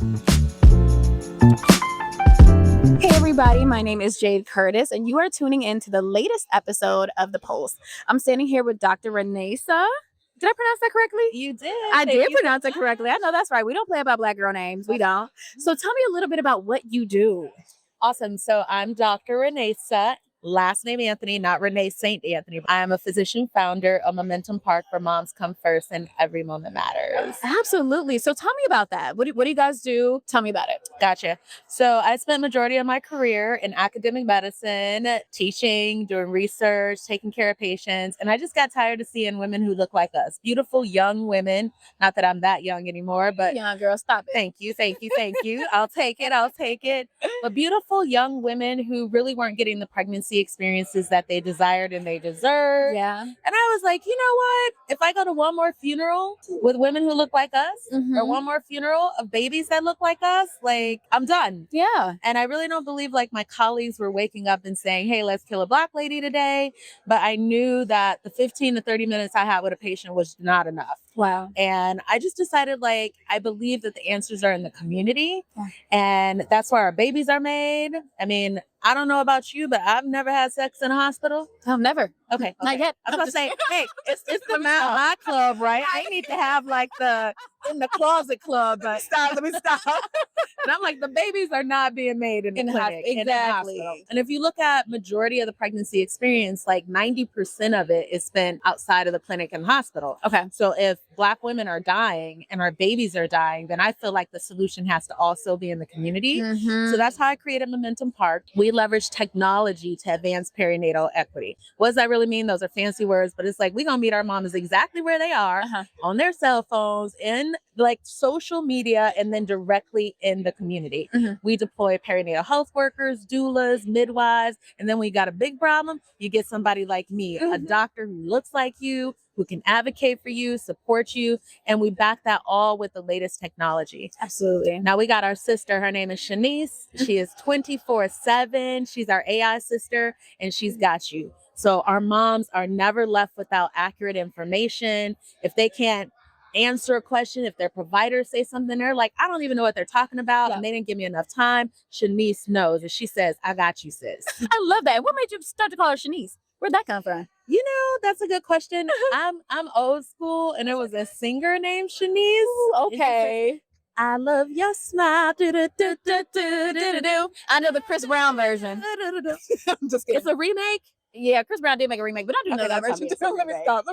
Hey everybody, my name is Jade Curtis, and you are tuning in to the latest episode of The Pulse. I'm standing here with Dr. Renee. Did I pronounce that correctly? You did. I did pronounce it correctly. I know that's right. We don't play about Black girl names. We don't. So tell me a little bit about what you do. Awesome. So I'm Dr. Renee, last name Anthony, not Renee St. Anthony. I am a physician founder of Momentum Park, where moms come first and every moment matters. Absolutely. So tell me about that. What do you guys do? Tell me about it. Gotcha. So I spent majority of my career in academic medicine, teaching, doing research, taking care of patients. And I just got tired of seeing women who look like us. Beautiful young women. Not that I'm that young anymore, but young girl, stop it. Thank you. I'll take it. But beautiful young women who really weren't getting the pregnancy experiences that they desired and they deserve. Yeah. And I was like, you know what? If I go to one more funeral with women who look like us, or one more funeral of babies that look like us, like, I'm done. Yeah. And I really don't believe like my colleagues were waking up and saying, hey, let's kill a Black lady today. But I knew that the 15 to 30 minutes I had with a patient was not enough. Wow. And I just decided, like, I believe that the answers are in the community. Yeah. And that's where our babies are made. I mean, I don't know about you, but I've never had sex in a hospital. Oh, never. Okay. Not yet. I was going to say, hey, it's the my club, right? I need to have like the in the closet club. But let me stop. And I'm like, the babies are not being made in the clinic. Exactly. In the hospital. And if you look at majority of the pregnancy experience, like 90% of it is spent outside of the clinic and hospital. Okay. So if Black women are dying and our babies are dying, then I feel like the solution has to also be in the community. So that's how I created Momentum Park. We leverage technology to advance perinatal equity. What does that really mean? Those are fancy words, but it's like we're going to meet our mamas exactly where they are, on their cell phones, in like social media, and then directly in the community. We deploy perinatal health workers, doulas, midwives, and then when you got a big problem, you get somebody like me, a doctor who looks like you, who can advocate for you, support you, and we back that all with the latest technology. Absolutely. Now we got our sister. Her name is Shanice. She is 24/7. She's our AI sister, and she's got you. So our moms are never left without accurate information. If they can't answer a question, if their providers say something, they're like, I don't even know what they're talking about, and they didn't give me enough time. Shanice knows, and she says, I got you, sis. I love that. What made you start to call her Shanice? Where'd that come from? You know, that's a good question. I'm old school, and there was a singer named Shanice. Ooh, okay. I love your smile. I know the Chris Brown version. I'm just kidding. It's a remake. Yeah, Chris Brown did make a remake, but I do know that version too. Let me stop.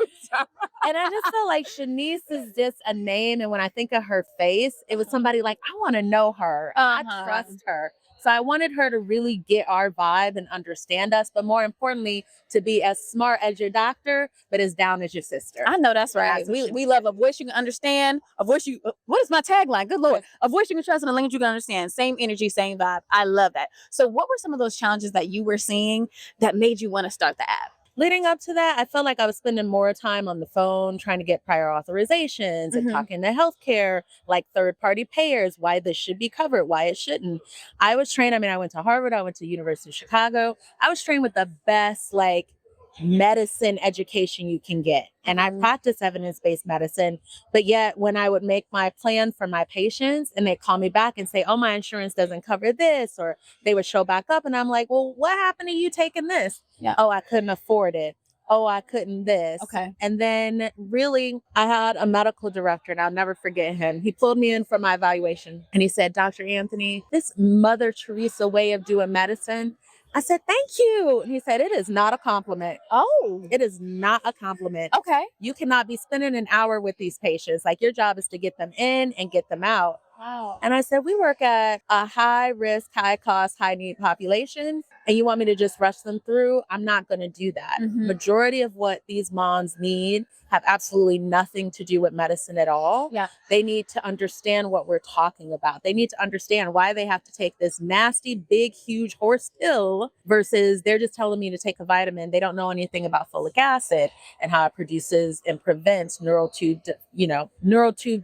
And I just feel like Shanice is just a name. And when I think of her face, it was somebody like, I want to know her. I trust her. So I wanted her to really get our vibe and understand us, but more importantly, to be as smart as your doctor, but as down as your sister. I know that's right. We love a voice you can understand, a voice you, what is my tagline? Good Lord. A voice you can trust and a language you can understand. Same energy, same vibe. I love that. So what were some of those challenges that you were seeing that made you want to start the app? Leading up to that, I felt like I was spending more time on the phone trying to get prior authorizations and talking to healthcare, like third-party payers, why this should be covered, why it shouldn't. I was trained, I went to Harvard, I went to University of Chicago. I was trained with the best, like, medicine education you can get. And I practice evidence-based medicine, but yet when I would make my plan for my patients and they call me back and say, oh, my insurance doesn't cover this, or they would show back up and I'm like, well, what happened to you taking this? Yeah. Oh, I couldn't afford it. Oh, I couldn't this. Okay. And then really, I had a medical director, and I'll never forget him. He pulled me in for my evaluation and he said, Dr. Anthony, this Mother Teresa way of doing medicine. I said, thank you. And he said, it is not a compliment. Oh. It is not a compliment. Okay. You cannot be spending an hour with these patients. Like, your job is to get them in and get them out. Wow. And I said, we work at a high risk, high cost, high need population, and you want me to just rush them through? I'm not going to do that. Majority of what these moms need have absolutely nothing to do with medicine at all. Yeah. They need to understand what we're talking about. They need to understand why they have to take this nasty, big, huge horse pill versus they're just telling me to take a vitamin. They don't know anything about folic acid and how it produces and prevents neural tube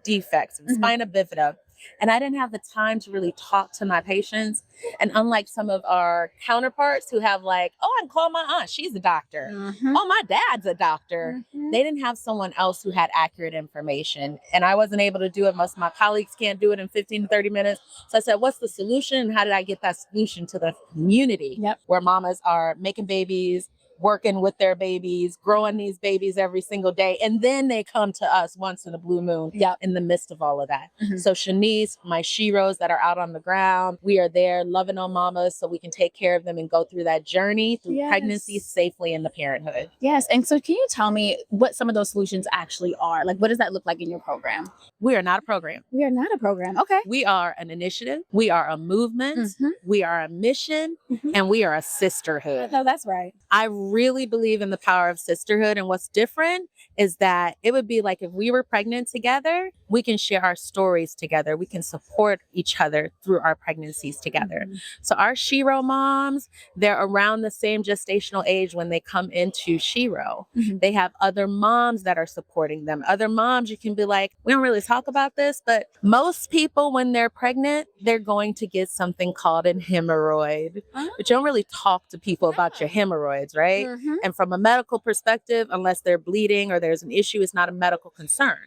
defects and spina bifida. And I didn't have the time to really talk to my patients. And unlike some of our counterparts who have like, oh, I can call my aunt, she's a doctor. Oh, my dad's a doctor. They didn't have someone else who had accurate information. And I wasn't able to do it. Most of my colleagues can't do it in 15 to 30 minutes. So I said, what's the solution? And how did I get that solution to the community where mamas are making babies, working with their babies, growing these babies every single day. And then they come to us once in a blue moon in the midst of all of that. So Shanice, my sheroes that are out on the ground, we are there loving on mamas so we can take care of them and go through that journey through pregnancy safely into parenthood. Yes. And so can you tell me what some of those solutions actually are? Like, what does that look like in your program? We are not a program. We are not a program. Okay. We are an initiative. We are a movement. We are a mission. And we are a sisterhood. No, that's right. I really believe in the power of sisterhood. And what's different is that it would be like if we were pregnant together, we can share our stories together. We can support each other through our pregnancies together. So our Shiro moms, they're around the same gestational age when they come into Shiro. They have other moms that are supporting them. Other moms, you can be like, we don't really talk about this, but most people when they're pregnant, they're going to get something called an hemorrhoid. But you don't really talk to people about your hemorrhoids, right? And from a medical perspective, unless they're bleeding or there's an issue, it's not a medical concern.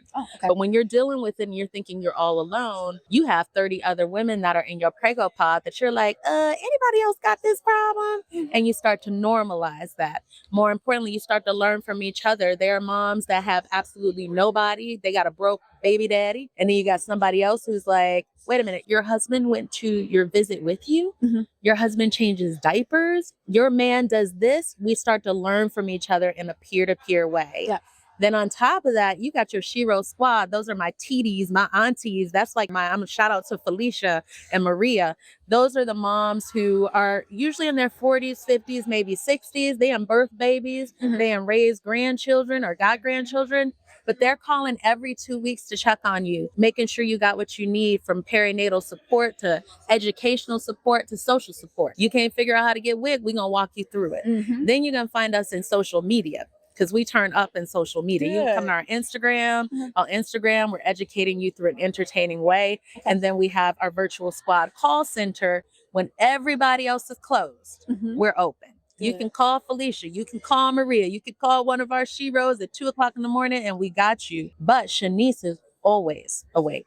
But when you're dealing with it and you're thinking you're all alone, you have 30 other women that are in your prego pod that you're like, anybody else got this problem? And you start to normalize that. More importantly, you start to learn from each other. There are moms that have absolutely nobody. They got a broke baby daddy. And then you got somebody else who's like, wait a minute, your husband went to your visit with you? Your husband changes diapers? Your man does this? We start to learn from each other in a peer-to-peer way. Then on top of that, you got your Shiro squad. Those are my TDs, my aunties. That's like I'm a shout out to Felicia and Maria. Those are the moms who are usually in their 40s, 50s, maybe 60s. They birth babies. They raise grandchildren or got grandchildren. But they're calling every 2 weeks to check on you, making sure you got what you need from perinatal support to educational support to social support. You can't figure out how to get wig, we're going to walk you through it. Then you're going to find us in social media because we turn up in social media. You can come to our Instagram. On Instagram, we're educating you through an entertaining way. And then we have our virtual squad call center when everybody else is closed. We're open. You can call Felicia. You can call Maria. You can call one of our sheroes at 2:00 in the morning and we got you. But Shanice is always awake.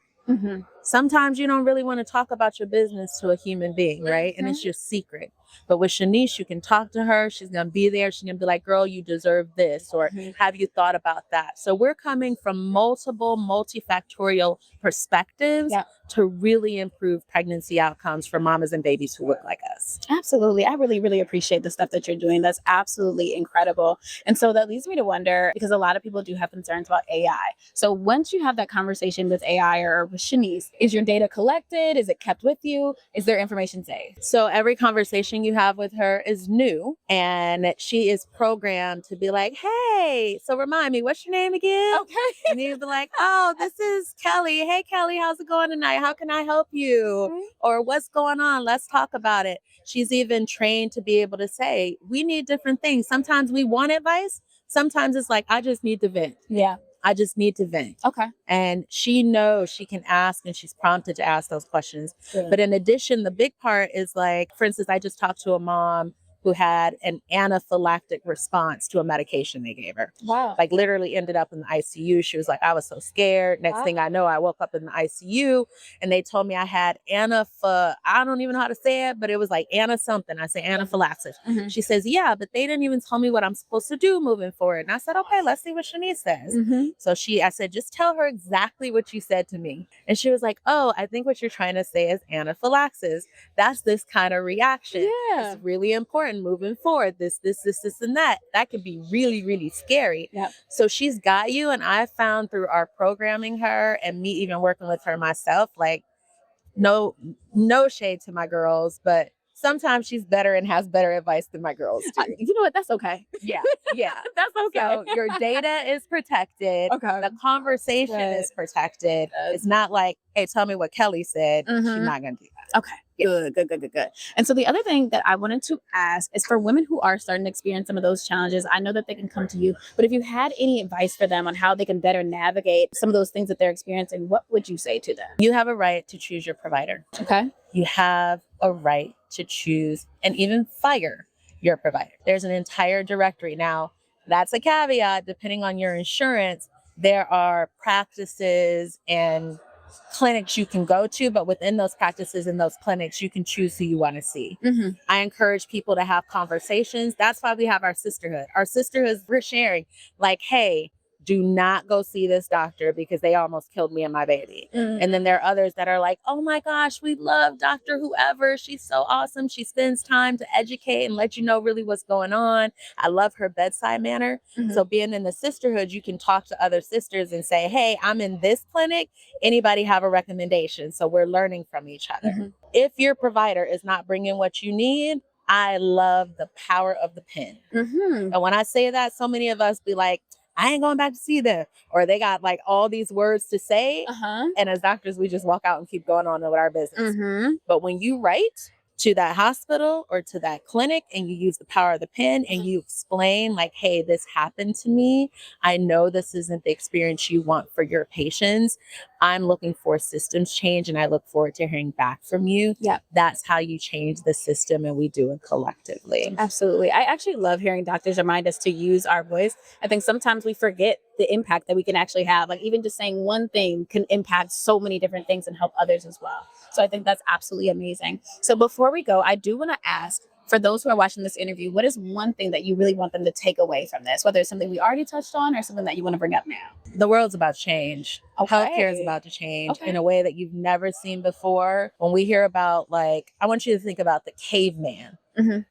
Sometimes you don't really want to talk about your business to a human being, right? And it's your secret. But with Shanice, you can talk to her. She's going to be there. She's going to be like, girl, you deserve this. Or have you thought about that? So we're coming from multiple, multifactorial perspectives to really improve pregnancy outcomes for mamas and babies who look like us. Absolutely. I really, really appreciate the stuff that you're doing. That's absolutely incredible. And so that leads me to wonder, because a lot of people do have concerns about AI. So once you have that conversation with AI or with Shanice, is your data collected? Is it kept with you? Is there information saved? So every conversation you have with her is new, and she is programmed to be like, hey, so remind me, what's your name again? Okay. And you'd be like, oh, this is Kelly. Hey, Kelly, how's it going tonight? How can I help you? Or what's going on? Let's talk about it. She's even trained to be able to say, we need different things. Sometimes we want advice. Sometimes it's like, I just need to vent. I just need to vent. And she knows she can ask, and she's prompted to ask those questions. But in addition, the big part is like, for instance, I just talked to a mom who had an anaphylactic response to a medication they gave her. Like literally ended up in the ICU. She was like, I was so scared. Next thing I know, I woke up in the ICU and they told me I had I don't even know how to say it, but it was like something. I say anaphylaxis. She says, yeah, but they didn't even tell me what I'm supposed to do moving forward. And I said, okay, let's see what Shanice says. So I said, just tell her exactly what you said to me. And she was like, oh, I think what you're trying to say is anaphylaxis. That's this kind of reaction. It's really important moving forward. This, and that. That could be really, really scary. So she's got you. And I found through our programming her and me even working with her myself, like no shade to my girls, but sometimes she's better and has better advice than my girls do. You know what? That's okay. Yeah. Yeah. That's okay. So your data is protected. Okay. The conversation Good. is protected. Good. It's not like, hey, tell me what Kelly said. She's not going to do that. Okay. Good. And so the other thing that I wanted to ask is for women who are starting to experience some of those challenges, I know that they can come to you, but if you had any advice for them on how they can better navigate some of those things that they're experiencing, what would you say to them? You have a right to choose your provider. Okay. You have a right to choose and even fire your provider. There's an entire directory. Now, that's a caveat. Depending on your insurance, there are practices and clinics you can go to, but within those practices and those clinics, you can choose who you want to see. I encourage people to have conversations. That's why we have our sisterhood. Our sisterhood, we're sharing like, hey, do not go see this doctor because they almost killed me and my baby. And then there are others that are like, oh my gosh, we love Dr. Whoever. She's so awesome. She spends time to educate and let you know really what's going on. I love her bedside manner. So being in the sisterhood, you can talk to other sisters and say, hey, I'm in this clinic. Anybody have a recommendation? So we're learning from each other. If your provider is not bringing what you need, I love the power of the pen. And when I say that, so many of us be like, I ain't going back to see them. Or they got like all these words to say. And as doctors, we just walk out and keep going on with our business. But when you write to that hospital or to that clinic and you use the power of the pen and you explain like, hey, this happened to me. I know this isn't the experience you want for your patients. I'm looking for systems change and I look forward to hearing back from you. That's how you change the system, and we do it collectively. Absolutely. I actually love hearing doctors remind us to use our voice. I think sometimes we forget the impact that we can actually have. Like even just saying one thing can impact so many different things and help others as well. So I think that's absolutely amazing. So before we go, I do want to ask, for those who are watching this interview, what is one thing that you really want them to take away from this? Whether it's something we already touched on or something that you want to bring up now. The world's about change. Okay. Healthcare is about to change in a way that you've never seen before. When we hear about like, I want you to think about the caveman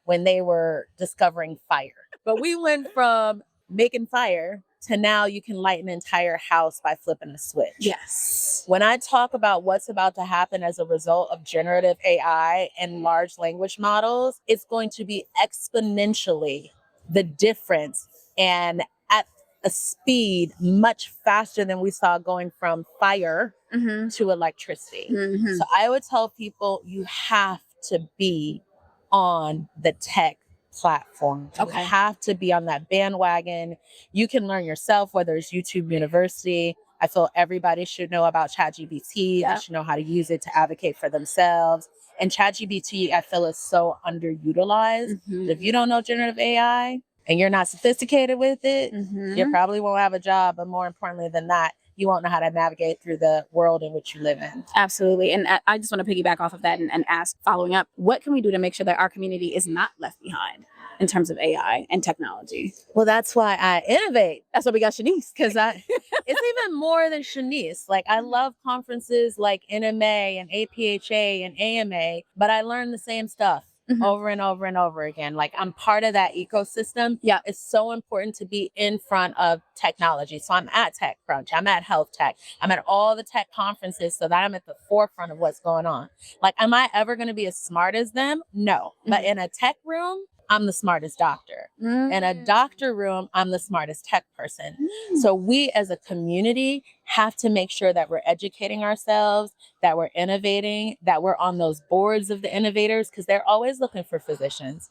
when they were discovering fire. But we went from making fire to now you can light an entire house by flipping a switch. Yes. When I talk about what's about to happen as a result of generative AI and large language models, it's going to be exponentially the difference and at a speed much faster than we saw going from fire to electricity. So I would tell people you have to be on the tech platform. You have to be on that bandwagon. You can learn yourself, whether it's YouTube University. I feel everybody should know about ChatGPT. They should know how to use it to advocate for themselves. And ChatGPT, I feel, is so underutilized. If you don't know generative AI and you're not sophisticated with it, you probably won't have a job. But more importantly than that, you won't know how to navigate through the world in which you live in. Absolutely. And I just want to piggyback off of that and ask, following up, what can we do to make sure that our community is not left behind in terms of AI and technology? Well, that's why I innovate. That's why we got Shanice. Because it's even more than Shanice. Like I love conferences like NMA and APHA and AMA, but I learn the same stuff over and over and over again. Like I'm part of that ecosystem. It's so important to be in front of technology. So I'm at Tech Crunch. I'm at Health Tech. I'm at all the tech conferences so that I'm at the forefront of what's going on. Like, am I ever going to be as smart as them? No. But in a tech room, I'm the smartest doctor. In a doctor room, I'm the smartest tech person. So we as a community have to make sure that we're educating ourselves, that we're innovating, that we're on those boards of the innovators, because they're always looking for physicians.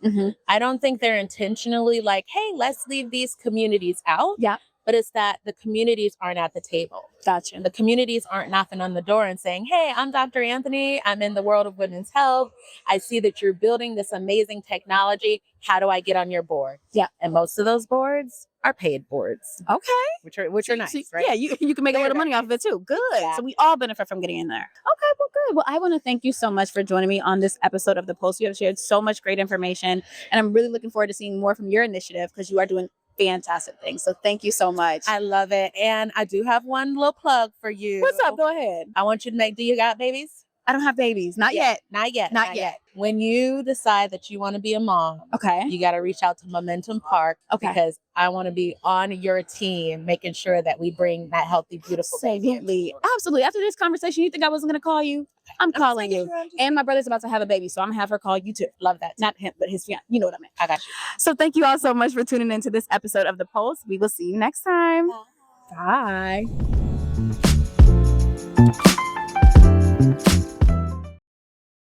I don't think they're intentionally like, hey, let's leave these communities out. But it's that the communities aren't at the table. Gotcha. The communities aren't knocking on the door and saying, hey, I'm Dr. Anthony. I'm in the world of women's health. I see that you're building this amazing technology. How do I get on your board? And most of those boards are paid boards. Okay. Which are nice, right? Yeah, you can make a little money off of it too. Good. So we all benefit from getting in there. Okay, well, good. Well, I want to thank you so much for joining me on this episode of The Pulse. You have shared so much great information, and I'm really looking forward to seeing more from your initiative because you are doing fantastic things. So thank you so much. I love it. And I do have one little plug for you. What's up? Go ahead. I want you to make Do You Got Babies? I don't have babies. Not yet. Not yet. Not yet. When you decide that you want to be a mom, Okay. you got to reach out to Momentum Park. Okay. Because I want to be on your team, making sure that we bring that healthy, beautiful baby. Absolutely. After this conversation, you think I wasn't going to call you? I'm calling you. And my brother's about to have a baby, so I'm going to have her call you too. Love that. Not him, but his fiance. You know what I mean. I got you. So thank you all so much for tuning into this episode of The Pulse. We will see you next time. Bye.